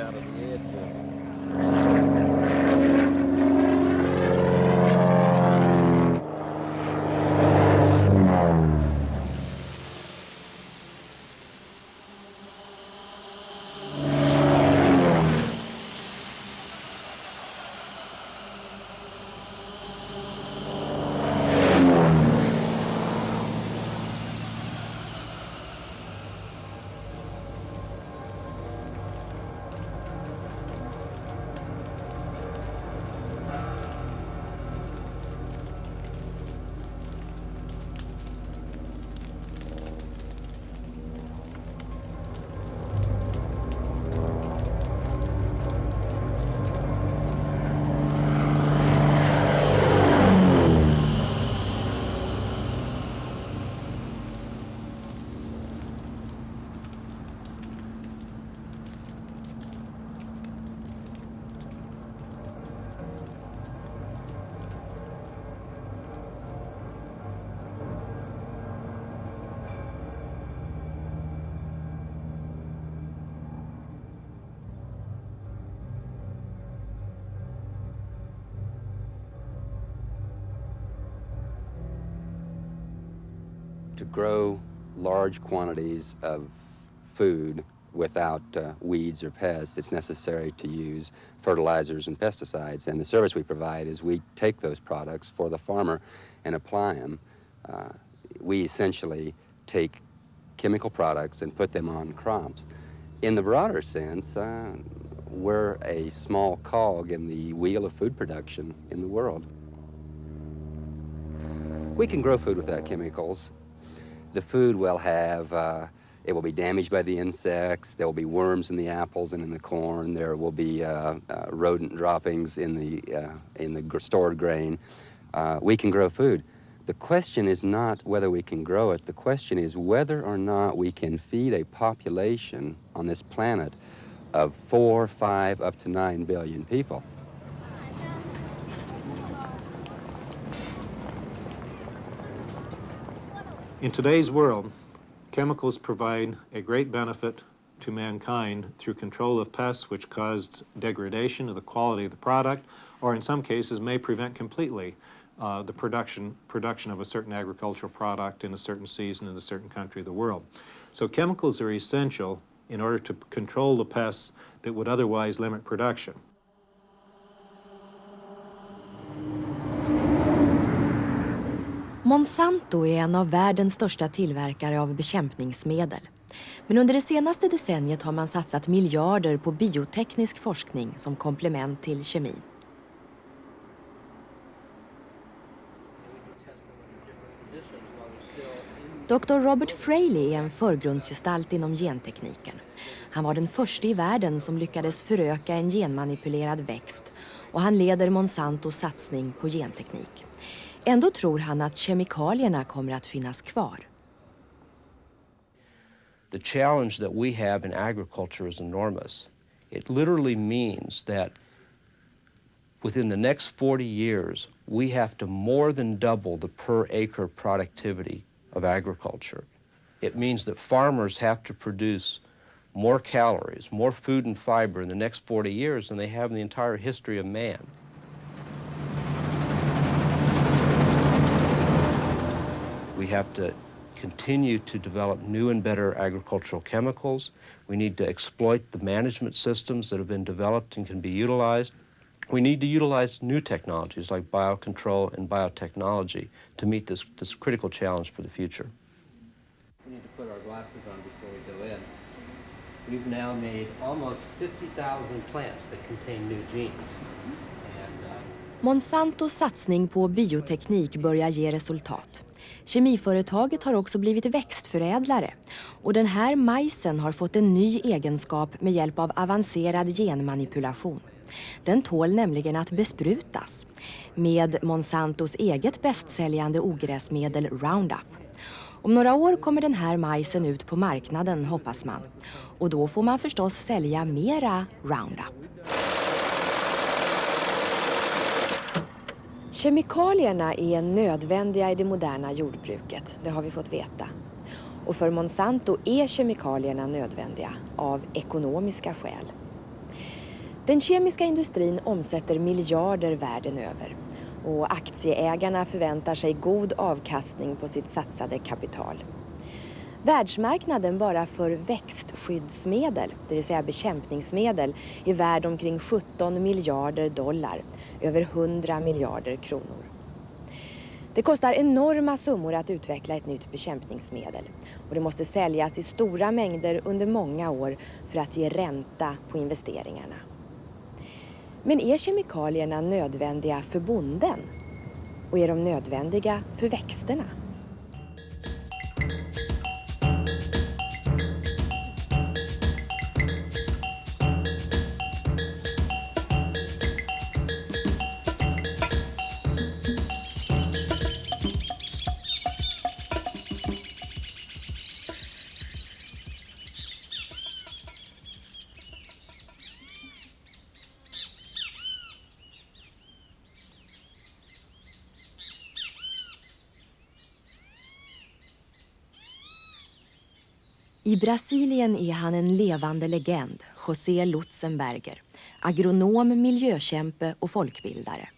out of the edge of it. To grow large quantities of food without weeds or pests, it's necessary to use fertilizers and pesticides. And the service we provide is we take those products for the farmer and apply them. We essentially take chemical products and put them on crops. In the broader sense, we're a small cog in the wheel of food production in the world. We can grow food without chemicals. The food will have, it will be damaged by the insects, there will be worms in the apples and in the corn, there will be rodent droppings in the stored grain. We can grow food. The question is not whether we can grow it, the question is whether or not we can feed a population on this planet of 4, 5, up to 9 billion people. In today's world, chemicals provide a great benefit to mankind through control of pests which caused degradation of the quality of the product, or in some cases may prevent completely the production of a certain agricultural product in a certain season in a certain country of the world. So chemicals are essential in order to control the pests that would otherwise limit production. Monsanto är en av världens största tillverkare av bekämpningsmedel. Men under det senaste decenniet har man satsat miljarder på bioteknisk forskning som komplement till kemin. Dr. Robert Fraley är en förgrundsgestalt inom gentekniken. Han var den första i världen som lyckades föröka en genmanipulerad växt och han leder Monsantos satsning på genteknik. Ändå tror han att kemikalierna kommer att finnas kvar. The challenge that we have in agriculture is enormous. It literally means that within the next 40 years, we have to more than double the per acre productivity of agriculture. It means that farmers have to produce more calories, more food and fiber in the next 40 years than they have in the entire history of man. We have to continue to develop new and better agricultural chemicals. We need to exploit the management systems that have been developed and can be utilized. We need to utilize new technologies like biocontrol and biotechnology to meet this critical challenge for the future. We need to put our glasses on before we go in. We've now made almost 50,000 plants that contain new genes. Monsantos satsning på bioteknik börjar ge resultat. Kemiföretaget har också blivit växtförädlare och den här majsen har fått en ny egenskap med hjälp av avancerad genmanipulation. Den tål nämligen att besprutas med Monsantos eget bästsäljande ogräsmedel Roundup. Om några år kommer den här majsen ut på marknaden, hoppas man. Och då får man förstås sälja mera Roundup. Kemikalierna är nödvändiga i det moderna jordbruket, det har vi fått veta. Och för Monsanto är kemikalierna nödvändiga av ekonomiska skäl. Den kemiska industrin omsätter miljarder världen över och aktieägarna förväntar sig god avkastning på sitt satsade kapital. Världsmarknaden bara för växtskyddsmedel, det vill säga bekämpningsmedel, är värd omkring 17 miljarder dollar, över 100 miljarder kronor. Det kostar enorma summor att utveckla ett nytt bekämpningsmedel och det måste säljas i stora mängder under många år för att ge ränta på investeringarna. Men är kemikalierna nödvändiga för bonden? Och är de nödvändiga för växterna? I Brasilien är han en levande legend, José Lutzenberger, agronom, miljökämpe och folkbildare.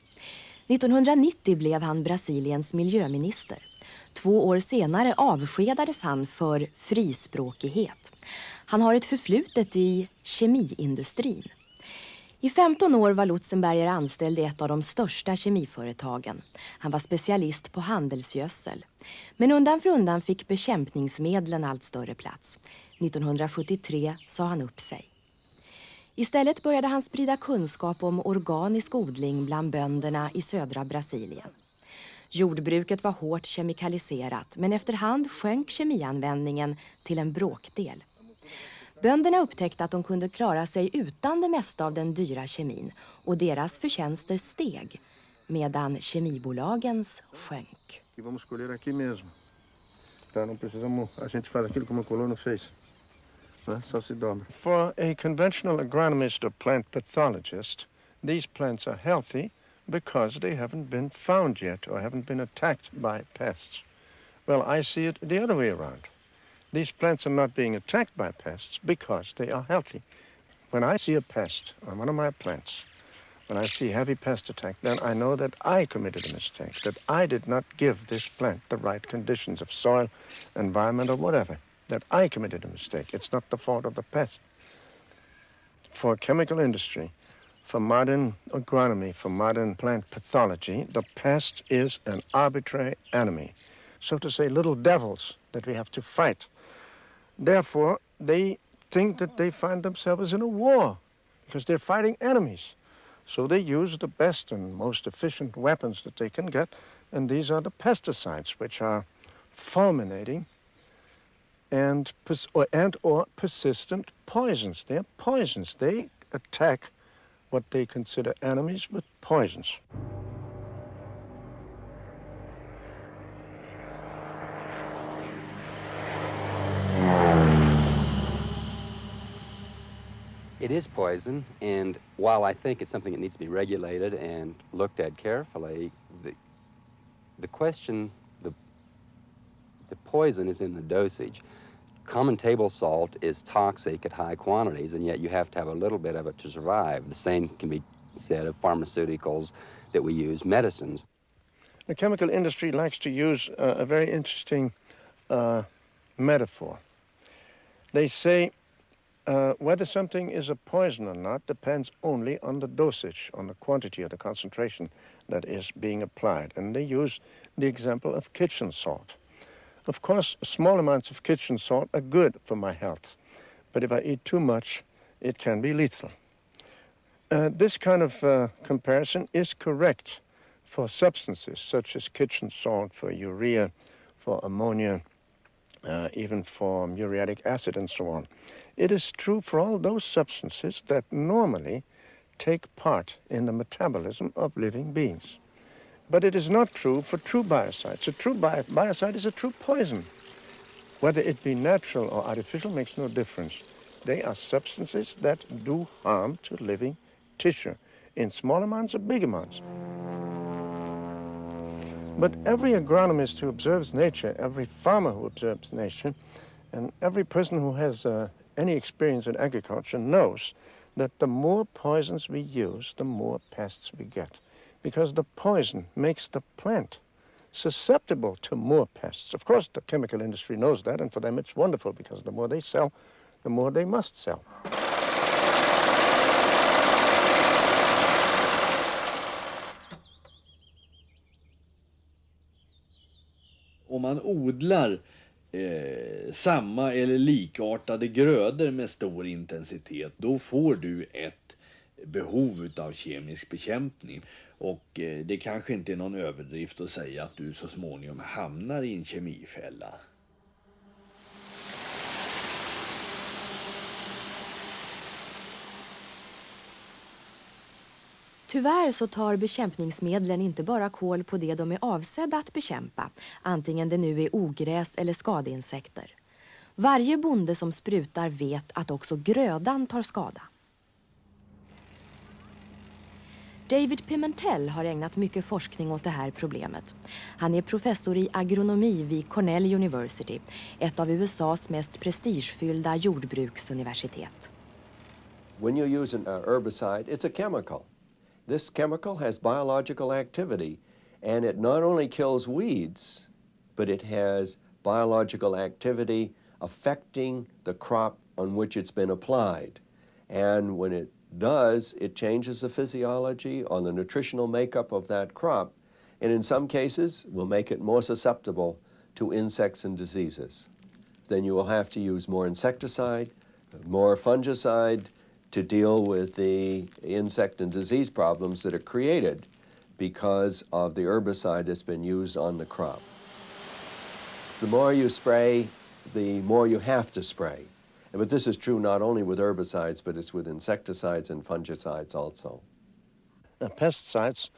1990 blev han Brasiliens miljöminister. 2 år senare avskedades han för frispråkighet. Han har ett förflutet i kemiindustrin. I 15 år var Lutzenberger anställd i ett av de största kemiföretagen. Han var specialist på handelsgödsel. Men undan för undan fick bekämpningsmedlen allt större plats. 1973 sa han upp sig. Istället började han sprida kunskap om organisk odling bland bönderna i södra Brasilien. Jordbruket var hårt kemikaliserat, men efterhand sjönk kemianvändningen till en bråkdel. Bönderna upptäckte att de kunde klara sig utan det mesta av den dyra kemin och deras förtjänster steg, medan kemibolagens sjönk. Vamos colher aqui mesmo. Tá, não precisamos, a gente faz aquilo como o colono fez. Né? Só se dobra. For a conventional agronomist or plant pathologist, these plants are healthy because they haven't been found yet or haven't been attacked by pests. Well, I see it the other way around. These plants are not being attacked by pests because they are healthy. When I see a pest on one of my plants, when I see heavy pest attack, then I know that I committed a mistake, that I did not give this plant the right conditions of soil, environment, or whatever, that I committed a mistake. It's not the fault of the pest. For chemical industry, for modern agronomy, for modern plant pathology, the pest is an arbitrary enemy. So to say, little devils that we have to fight. Therefore, they think that they find themselves in a war because they're fighting enemies. So they use the best and most efficient weapons that they can get, and these are the pesticides, which are fulminating and or persistent poisons. They're poisons. They attack what they consider enemies with poisons. It is poison, and while I think it's something that needs to be regulated and looked at carefully, the question, the poison is in the dosage. Common table salt is toxic at high quantities, and yet you have to have a little bit of it to survive. The same can be said of pharmaceuticals that we use, medicines. The chemical industry likes to use a very interesting metaphor. They say whether something is a poison or not depends only on the dosage, on the quantity or the concentration that is being applied. And they use the example of kitchen salt. Of course, small amounts of kitchen salt are good for my health, but if I eat too much, it can be lethal. This kind of comparison is correct for substances such as kitchen salt, for urea, for ammonia, even for muriatic acid and so on. It is true for all those substances that normally take part in the metabolism of living beings. But it is not true for true biocides. A true biocide is a true poison. Whether it be natural or artificial makes no difference. They are substances that do harm to living tissue in small amounts or big amounts. But every agronomist who observes nature, every farmer who observes nature, and every person who has any experience in agriculture knows that the more poisons we use, the more pests we get. Because the poison makes the plant susceptible to more pests. Of course, the chemical industry knows that, and for them it's wonderful because the more they sell, the more they must sell. Om man odlar samma eller likartade grödor med stor intensitet, då får du ett behov av kemisk bekämpning. Och det kanske inte är någon överdrift att säga att du så småningom hamnar i en kemifälla. Tyvärr så tar bekämpningsmedlen inte bara kål på det de är avsedda att bekämpa, antingen det nu är ogräs eller skadeinsekter. Varje bonde som sprutar vet att också grödan tar skada. David Pimentel har ägnat mycket forskning åt det här problemet. Han är professor i agronomi vid Cornell University, ett av USAs mest prestigefyllda jordbruksuniversitet. When you use an herbicide, it's a chemical. This chemical has biological activity, and it not only kills weeds, but it has biological activity affecting the crop on which it's been applied. And when it does, it changes the physiology on the nutritional makeup of that crop, and in some cases will make it more susceptible to insects and diseases. Then you will have to use more insecticide, more fungicide, to deal with the insect and disease problems that are created because of the herbicide that's been used on the crop. The more you spray, the more you have to spray. But this is true not only with herbicides, but it's with insecticides and fungicides also. Pesticides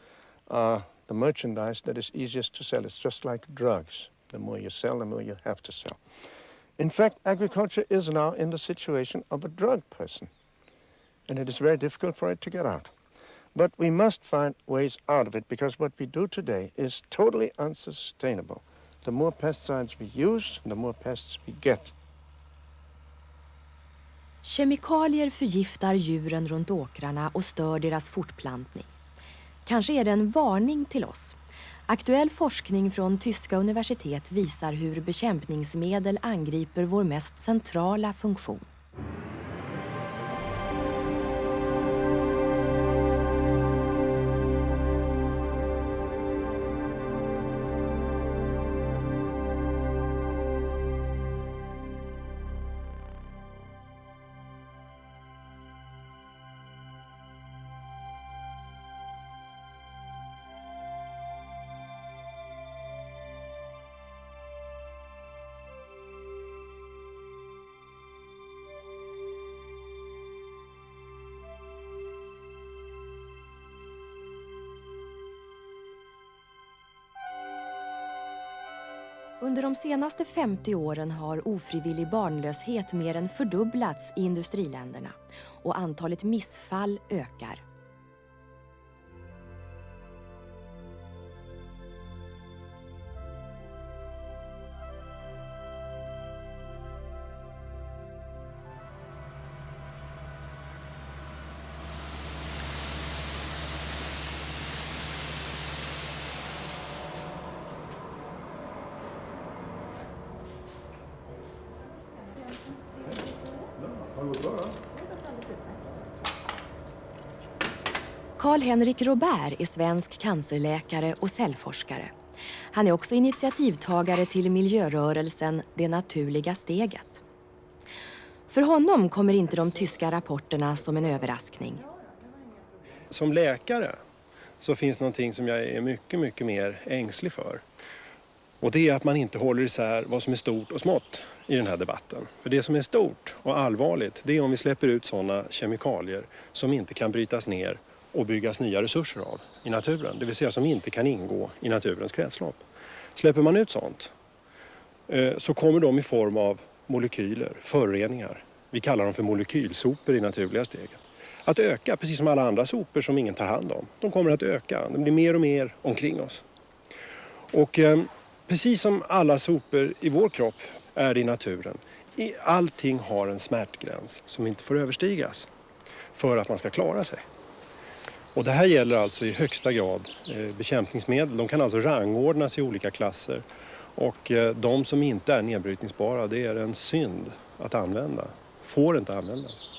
are the merchandise that is easiest to sell. It's just like drugs. The more you sell, the more you have to sell. In fact, agriculture is now in the situation of a drug person. And it is very difficult for it to get out. But we must find ways out of it because what we do today is totally unsustainable. The more pesticides we use, the more pests we get. Kemikalier förgiftar djuren runt åkrarna och stör deras fortplantning. Kanske är det en varning till oss. Aktuell forskning från tyska universitet visar hur bekämpningsmedel angriper vår mest centrala funktion. Under de senaste 50 åren har ofrivillig barnlöshet mer än fördubblats i industriländerna och antalet missfall ökar. Carl-Henrik Robert är svensk cancerläkare och cellforskare. Han är också initiativtagare till miljörörelsen Det naturliga steget. För honom kommer inte de tyska rapporterna som en överraskning. Som läkare så finns någonting som jag är mycket mer ängslig för. Och det är att man inte håller isär vad som är stort och smått i den här debatten. För det som är stort och allvarligt, det är om vi släpper ut sådana kemikalier som inte kan brytas ner och byggas nya resurser av i naturen. Det vill säga som inte kan ingå i naturens kretslopp. Släpper man ut sånt så kommer de i form av molekyler, föroreningar. Vi kallar dem för molekylsopor i naturliga steget. Att öka, precis som alla andra sopor som ingen tar hand om. De kommer att öka, de blir mer och mer omkring oss. Och precis som alla sopor i vår kropp är i naturen, allting har en smärtgräns som inte får överstigas. för att man ska klara sig. Och det här gäller alltså i högsta grad bekämpningsmedel. De kan alltså rangordnas i olika klasser. Och de som inte är nedbrytningsbara, det är en synd att använda. Får inte användas.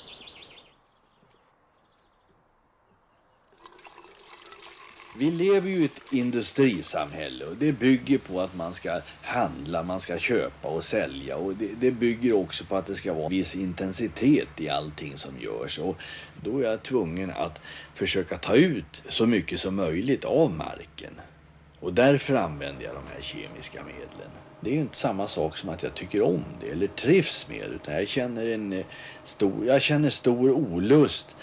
Vi lever ju i ett industrisamhälle och det bygger på att man ska handla, man ska köpa och sälja. Och det bygger också på att det ska vara en viss intensitet i allting som görs. Och då är jag tvungen att försöka ta ut så mycket som möjligt av marken. Och därför använder jag de här kemiska medlen. Det är ju inte samma sak som att jag tycker om det eller trivs med det, utan jag känner stor olust.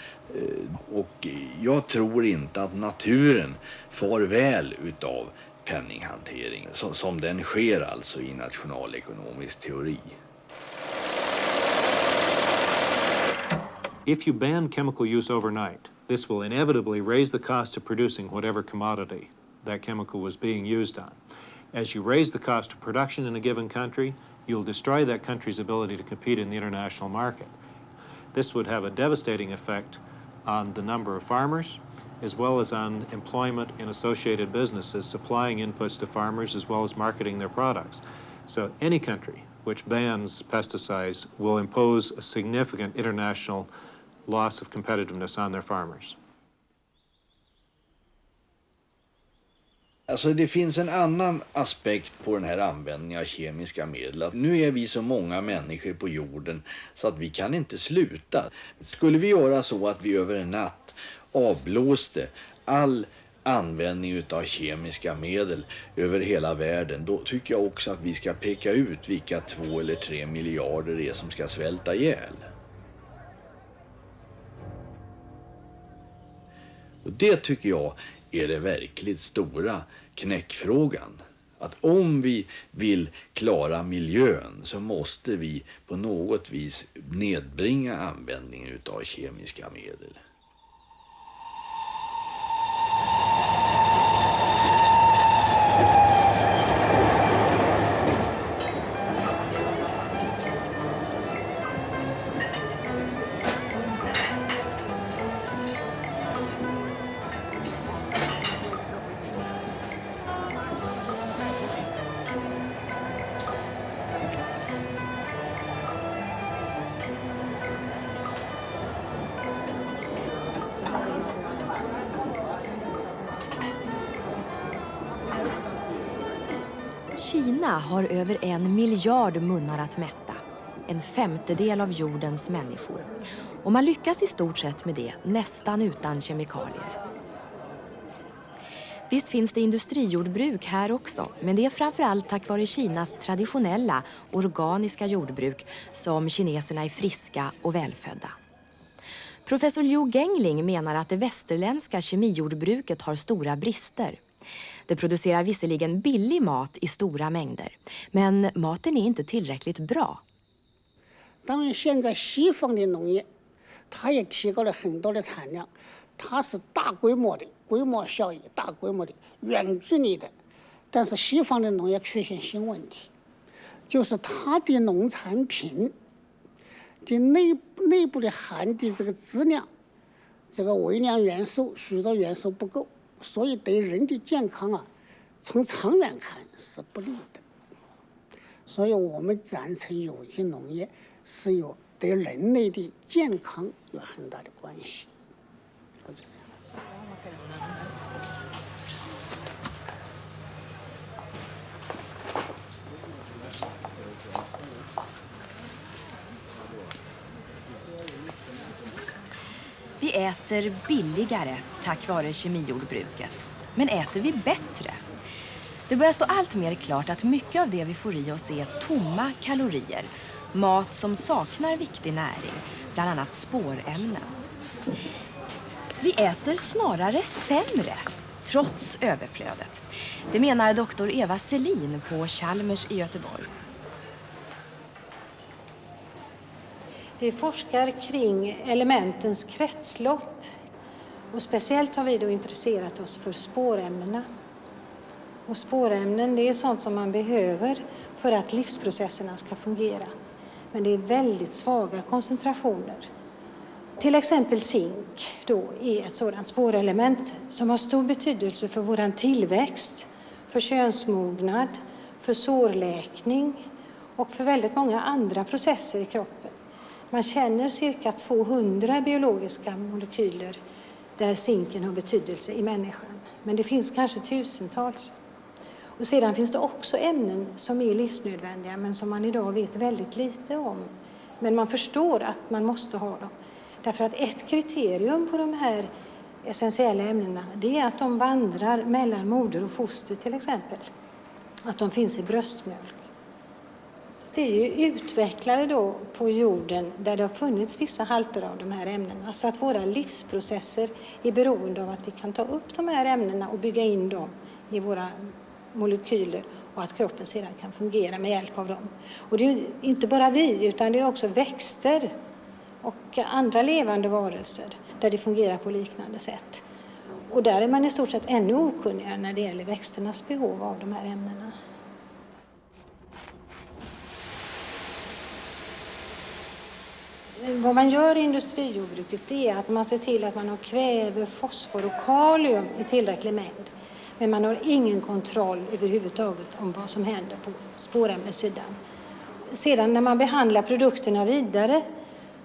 Och jag tror inte att naturen får väl utav penninghantering som den sker alltså i nationalekonomisk teori. If you ban chemical use overnight, this will inevitably raise the cost of producing whatever commodity that chemical was being used on. As you raise the cost of production in a given country, you'll destroy that country's ability to compete in the international market. This would have a devastating effect on the number of farmers, as well as on employment in associated businesses supplying inputs to farmers as well as marketing their products. So any country which bans pesticides will impose a significant international loss of competitiveness on their farmers. Alltså det finns en annan aspekt på den här användningen av kemiska medel. Att nu är vi så många människor på jorden så att vi kan inte sluta. Skulle vi göra så att vi över en natt avblåste all användning av kemiska medel över hela världen, då tycker jag också att vi ska peka ut vilka 2 eller 3 miljarder det är som ska svälta ihjäl. Och det tycker jag är det verkligt stora knäckfrågan. Att om vi vill klara miljön så måste vi på något vis nedbringa användningen av kemiska medel. Kina har över 1 miljard munnar att mätta. En 1/5 av jordens människor. Och man lyckas i stort sett med det, nästan utan kemikalier. Visst finns det industrijordbruk här också, men det är framförallt tack vare Kinas traditionella organiska jordbruk som kineserna är friska och välfödda. Professor Liu Gengling menar att det västerländska kemijordbruket har stora brister. Det producerar visserligen billig mat i stora mängder, men maten är inte tillräckligt bra. 当然现在西方的农业它也提高了很多的产量，它是大规模的规模效益，大规模的远距离的，但是西方的农业出现新问题，就是它的农产品的内部的含的这个质量，这个微量元素许多元素不够，所以对人的健康啊，从长远看是不利的。所以我们赞成有机农业是有对人类的健康有很大的关系。 Vi äter billigare tack vare kemijordbruket. Men äter vi bättre? Det börjar stå allt mer klart att mycket av det vi får i oss är tomma kalorier. Mat som saknar viktig näring, bland annat spårämnen. Vi äter snarare sämre, trots överflödet. Det menar doktor Eva Selin på Chalmers i Göteborg. Vi forskar kring elementens kretslopp och speciellt har vi då intresserat oss för spårämnena. Och spårämnen, det är sånt som man behöver för att livsprocesserna ska fungera. Men det är väldigt svaga koncentrationer. Till exempel zink då är ett sådant spårelement som har stor betydelse för vår tillväxt, för könsmognad, för sårläkning och för väldigt många andra processer i kroppen. Man känner cirka 200 biologiska molekyler där zinken har betydelse i människan. Men det finns kanske tusentals. Och sedan finns det också ämnen som är livsnödvändiga men som man idag vet väldigt lite om. Men man förstår att man måste ha dem. Därför att ett kriterium på de här essentiella ämnena, det är att de vandrar mellan moder och foster till exempel. Att de finns i bröstmjölk. Det är ju utvecklade då på jorden där det har funnits vissa halter av de här ämnena. Så att våra livsprocesser är beroende av att vi kan ta upp de här ämnena och bygga in dem i våra molekyler och att kroppen sedan kan fungera med hjälp av dem. Och det är inte bara vi utan det är också växter och andra levande varelser där det fungerar på liknande sätt. Och där är man i stort sett ännu okunnigare när det gäller växternas behov av de här ämnena. Vad man gör i industrijordbruket är att man ser till att man har kväve, fosfor och kalium i tillräcklig mängd. Men man har ingen kontroll överhuvudtaget om vad som händer på spårämnessidan. Sedan när man behandlar produkterna vidare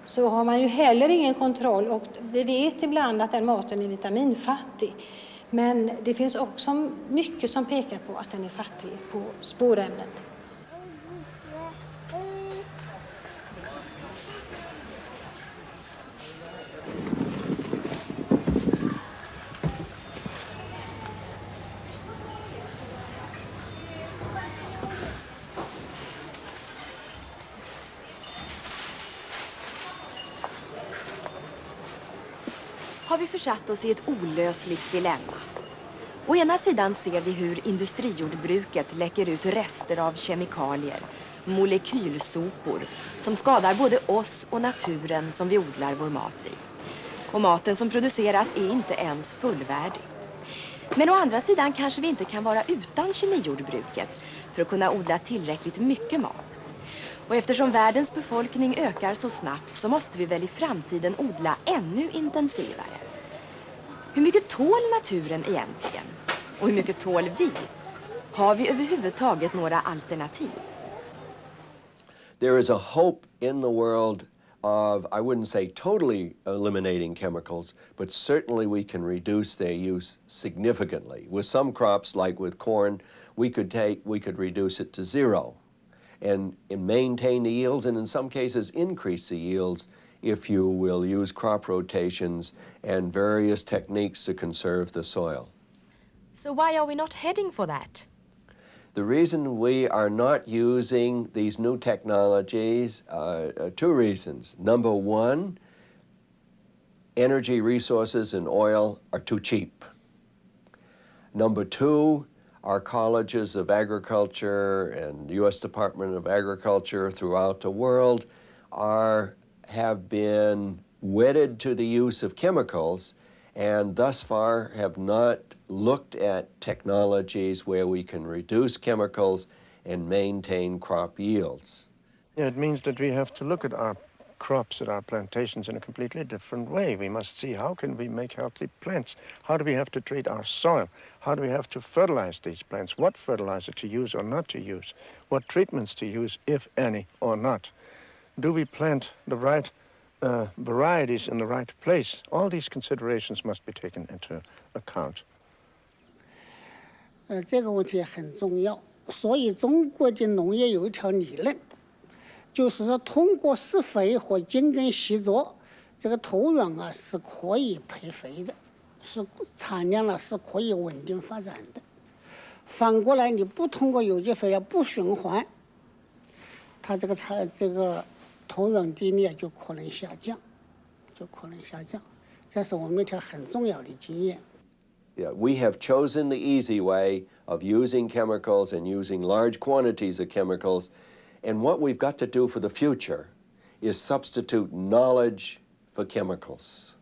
så har man ju heller ingen kontroll och vi vet ibland att den maten är vitaminfattig. Men det finns också mycket som pekar på att den är fattig på spårämnen. Har vi försatt oss i ett olösligt dilemma. Å ena sidan ser vi hur industrijordbruket läcker ut rester av kemikalier, molekylsopor, som skadar både oss och naturen som vi odlar vår mat i. Och maten som produceras är inte ens fullvärdig. Men å andra sidan kanske vi inte kan vara utan kemijordbruket för att kunna odla tillräckligt mycket mat. Och eftersom världens befolkning ökar så snabbt så måste vi väl i framtiden odla ännu intensivare. Hur mycket tål naturen egentligen? Och hur mycket tål vi? Har vi överhuvudtaget några alternativ? There is a hope in the world of, I wouldn't say totally eliminating chemicals, but certainly we can reduce their use significantly. With some crops, like with corn, we could reduce it to zero and maintain the yields, and in some cases increase the yields if you will use crop rotations and various techniques to conserve the soil. So why are we not heading for that? The reason we are not using these new technologies, two reasons. Number one, energy resources and oil are too cheap. Number two, our colleges of agriculture and the U.S. Department of Agriculture throughout the world have been wedded to the use of chemicals and thus far have not looked at technologies where we can reduce chemicals and maintain crop yields. Yeah, it means that we have to look at our crops, at our plantations in a completely different way. We must see how can we make healthy plants? How do we have to treat our soil? How do we have to fertilize these plants? What fertilizer to use or not to use? What treatments to use, if any, or not? Do we plant the right varieties in the right place? All these considerations must be taken into account. 这个问题很重要，所以中国的农业有一条理论，就是说通过施肥和精耕细作，这个土壤啊是可以培肥的，是产量呢是可以稳定发展的。反过来，你不通过有机肥料不循环，它这个土壤地力就可能下降，这是我们一条很重要的经验。Yeah, we have chosen the easy way of using chemicals and using large quantities of chemicals. And what we've got to do for the future is substitute knowledge for chemicals.